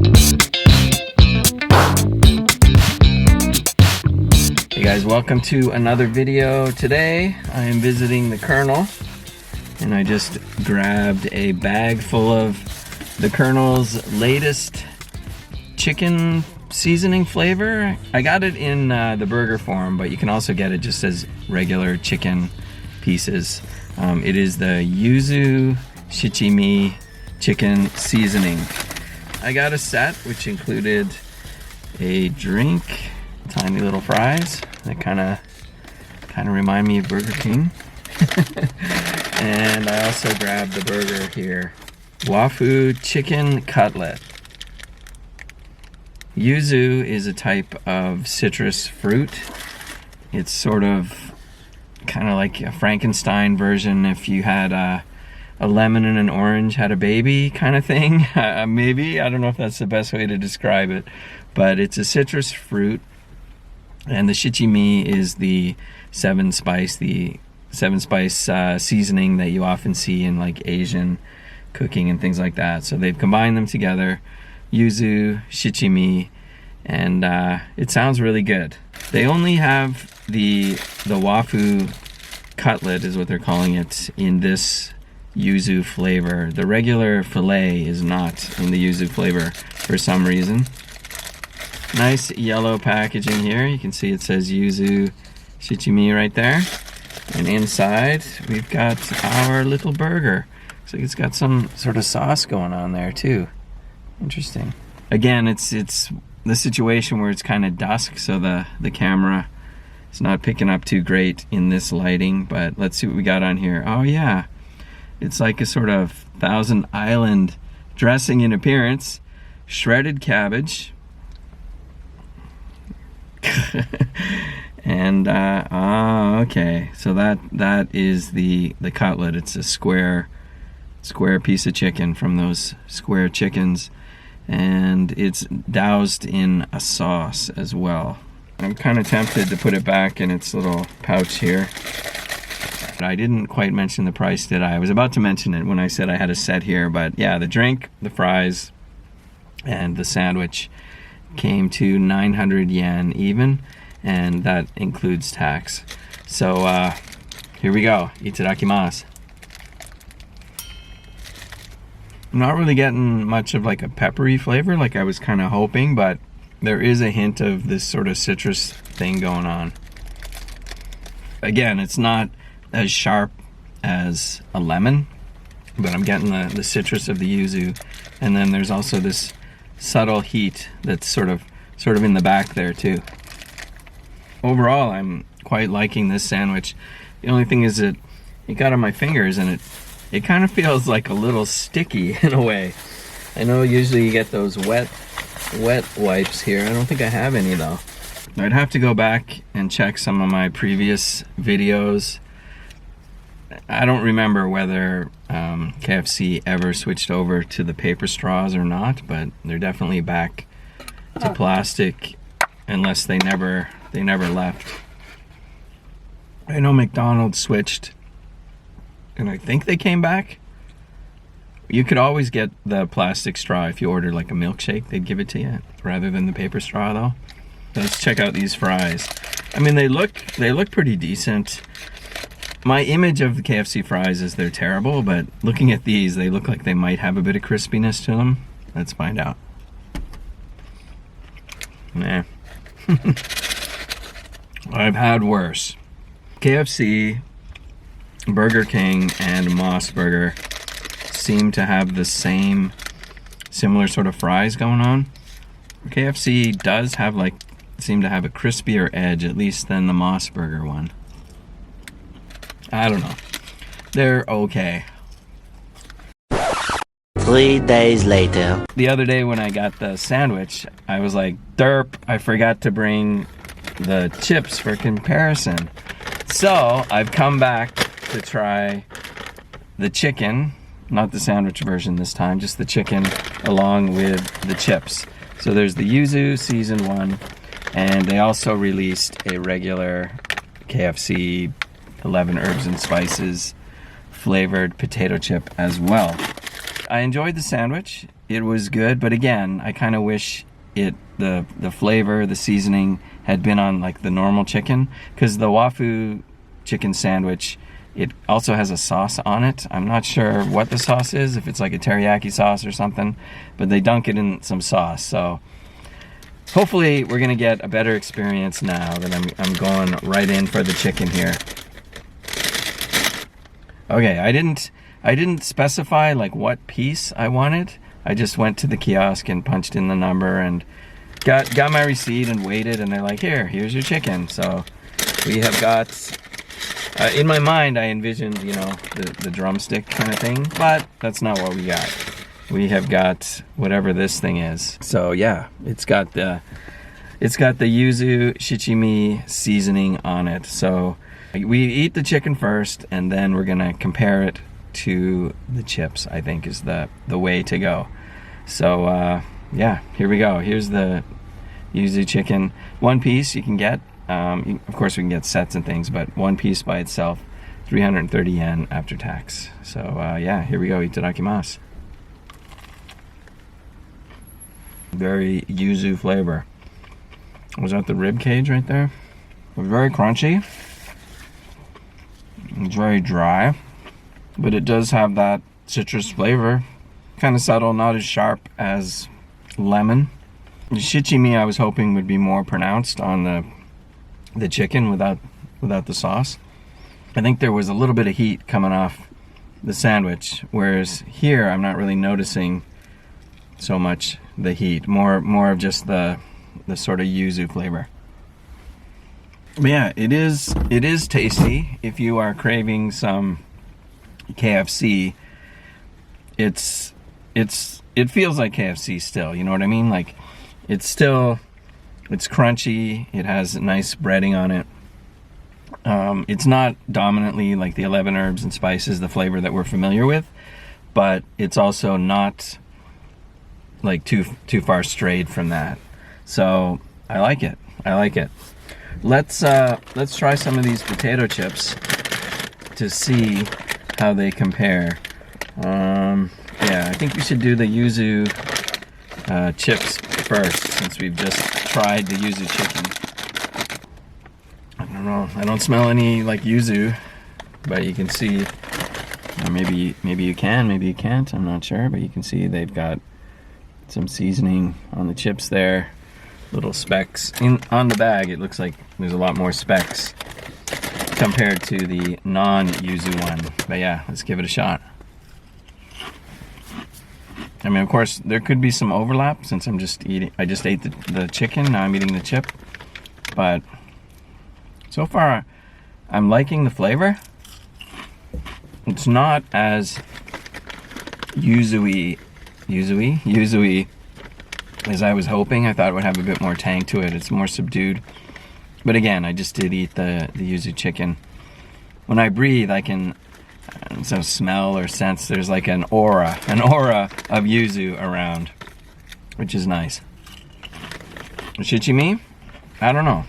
Hey guys, welcome to another video. Today I am visiting the Colonel and I just grabbed a bag full of the Colonel's latest chicken seasoning flavor. I got it in the burger form, but you can also get it just as regular chicken pieces. It is the Yuzu Shichimi Chicken Seasoning. I got a set which included a drink, tiny little fries that kind of remind me of Burger King. And I also grabbed the burger here. Wafu chicken cutlet. Yuzu is a type of citrus fruit. It's sort of kind of like a Frankenstein version if you had a lemon and an orange had a baby kind of thing. Maybe, I don't know if that's the best way to describe it, but it's a citrus fruit. And the shichimi is the seven spice seasoning that you often see in like Asian cooking and things like that. So they've combined them together, Yuzu Shichimi, and it sounds really good. They only have the wafu cutlet is what they're calling it in this yuzu flavor. The regular filet is not in the yuzu flavor for some reason. Nice yellow packaging here. You can see it says Yuzu Shichimi right there. And inside we've got our little burger. Looks like it's got some sort of sauce going on there too. Interesting. Again, it's the situation where it's kind of dusk, so the camera is not picking up too great in this lighting, but let's see what we got on here. Oh yeah, it's like a sort of Thousand Island dressing in appearance. Shredded cabbage. And okay, so that is the cutlet. It's a square piece of chicken from those square chickens, and it's doused in a sauce as well. I'm kind of tempted to put it back in its little pouch here. I didn't quite mention the price, did I? I was about to mention it when I said I had a set here, but yeah, the drink, the fries, and the sandwich came to 900 yen even, and that includes tax. So here we go. Itadakimasu. I'm not really getting much of like a peppery flavor like I was kind of hoping, but there is a hint of this sort of citrus thing going on. Again, it's not as sharp as a lemon, but I'm getting the citrus of the yuzu, and then there's also this subtle heat that's sort of in the back there too. Overall, I'm quite liking this sandwich. The only thing is that it got on my fingers and it kind of feels like a little sticky in a way. I know usually you get those wet wipes here. I don't think I have any though. I'd have to go back and check some of my previous videos. I don't remember whether KFC ever switched over to the paper straws or not, but they're definitely back to plastic unless they never left. I know McDonald's switched, and I think they came back. You could always get the plastic straw if you ordered like a milkshake. They'd give it to you rather than the paper straw though. Let's check out these fries. I mean, they look pretty decent. My image of the KFC fries is they're terrible, but looking at these, they look like they might have a bit of crispiness to them. Let's find out. Nah. I've had worse. KFC, Burger King, and Moss Burger seem to have the similar sort of fries going on. KFC does have seem to have a crispier edge, at least than the Moss Burger one. I don't know. They're okay. 3 days later. The other day when I got the sandwich, I was like, derp, I forgot to bring the chips for comparison. So I've come back to try the chicken, not the sandwich version this time, just the chicken along with the chips. So there's the Yuzu Season 1, and they also released a regular KFC 11 herbs and spices flavored potato chip as well. I enjoyed the sandwich. it was good, but again, I kind of wish the flavor, the seasoning had been on like the normal chicken, because the wafu chicken sandwich, it also has a sauce on it. I'm not sure what the sauce is, if it's like a teriyaki sauce or something, but they dunk it in some sauce. So hopefully we're gonna get a better experience now that I'm going right in for the chicken here. Okay, I didn't specify like what piece I wanted. I just went to the kiosk and punched in the number and got my receipt and waited, and they're like, here's your chicken. So we have got, in my mind I envisioned, you know, the drumstick kind of thing, but that's not what we got. We have got whatever this thing is. So yeah, it's got the Yuzu Shichimi seasoning on it. So we eat the chicken first, and then we're gonna compare it to the chips, I think is the way to go. So yeah, here we go. Here's the Yuzu chicken. One piece you can get. Of course we can get sets and things, but one piece by itself, 330 yen after tax. So yeah, here we go. Itadakimasu. Very yuzu flavor. Was that the rib cage right there? It was very crunchy. It's very dry, but it does have that citrus flavor. Kind of subtle, not as sharp as lemon. The shichimi I was hoping would be more pronounced on the chicken without the sauce. I think there was a little bit of heat coming off the sandwich, whereas here I'm not really noticing so much the heat. More of just the sort of yuzu flavor. But yeah, it is tasty. If you are craving some KFC, it feels like KFC still, you know what I mean? Like it's crunchy, it has nice breading on it. It's not dominantly like the 11 herbs and spices, the flavor that we're familiar with, but it's also not like too far strayed from that. So I like it. Let's try some of these potato chips to see how they compare. Yeah, I think we should do the yuzu chips first, since we've just tried the yuzu chicken. I don't know, I don't smell any like yuzu, but you can see, maybe you can, maybe you can't, I'm not sure, but you can see they've got some seasoning on the chips there, little specks on the bag. It looks like there's a lot more specks compared to the non-yuzu one, but yeah, let's give it a shot. I mean, of course, there could be some overlap since I just ate the chicken, now I'm eating the chip. But so far, I'm liking the flavor. It's not as yuzu-y as I was hoping. I thought it would have a bit more tang to it. It's more subdued. But again, I just did eat the yuzu chicken. When I breathe, I can smell or sense there's like an aura of yuzu around, which is nice. Shichimi? I don't know.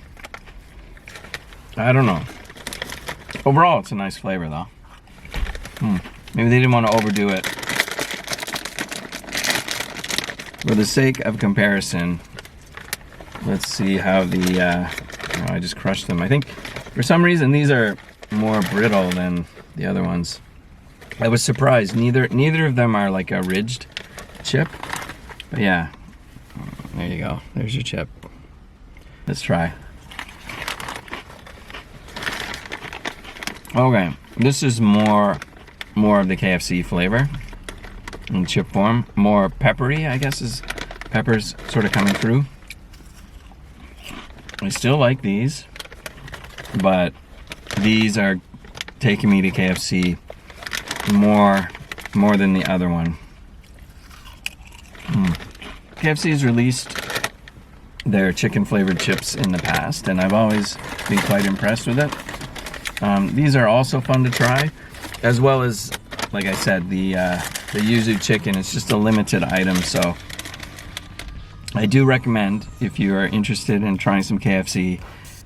Overall, it's a nice flavor though. Maybe they didn't want to overdo it. For the sake of comparison, let's see how I just crushed them. I think for some reason these are more brittle than the other ones. I was surprised. Neither of them are like a ridged chip. But yeah, there you go. There's your chip. Let's try. Okay, this is more of the KFC flavor in chip form. More peppery, I guess, is peppers sort of coming through. I still like these, but these are taking me to KFC more than the other one. KFC has released their chicken flavored chips in the past, and I've always been quite impressed with it. These are also fun to try, as well as, like I said, the yuzu chicken. It's just a limited item, so I do recommend, if you are interested in trying some KFC,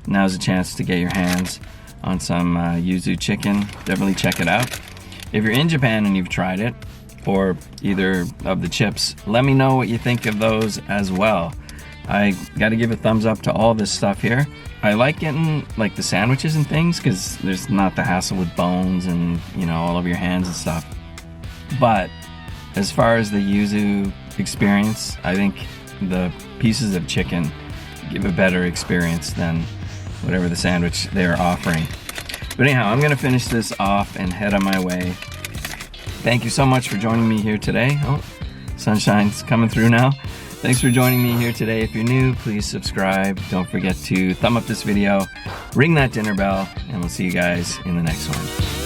now's a chance to get your hands on some yuzu chicken. Definitely check it out. If you're in Japan and you've tried it, or either of the chips. Let me know what you think of those as well. I gotta give a thumbs up to all this stuff here. I like getting like the sandwiches and things because there's not the hassle with bones and, you know, all over your hands and stuff. But as far as the yuzu experience, I think the pieces of chicken give a better experience than whatever the sandwich they're offering. But anyhow, I'm gonna finish this off and head on my way. Thank you so much for joining me here today. Oh, sunshine's coming through now. Thanks for joining me here today. If you're new, please subscribe. Don't forget to thumb up this video, ring that dinner bell, and we'll see you guys in the next one.